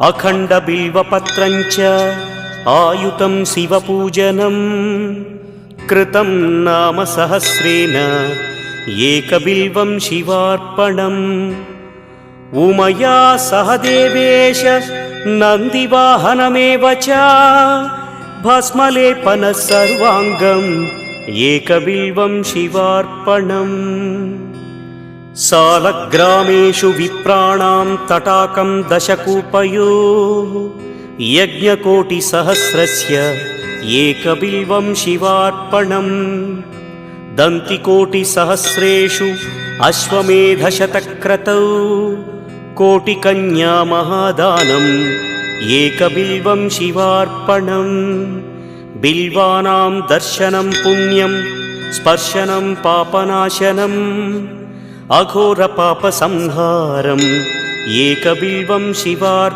अखण्डबिल्वपत्रञ्च आयुतं शिवपूजनं कृतं नाम सहस्रेण एकबिल्वं शिवार्पणम् उमया सह देवेश नन्दिवाहनमेव च भस्मलेपनः सर्वाङ्गम् एकबिल्वं शिवार्पणम् सालग्रामेषु विप्राणां तटाकं दशकूपयोः यज्ञकोटिसहस्रस्य एकबिल्वं शिवार्पणम् दन्तिकोटिसहस्रेषु अश्वमेधशतक्रतौ कोटिकन्या महादानम् एकबिल्वं शिवार्पणम् बिल्वानां दर्शनं पुण्यं स्पर्शनं पापनाशनम् अघोरपापसंहारम् एकबिल्वं शिवार्पणम्।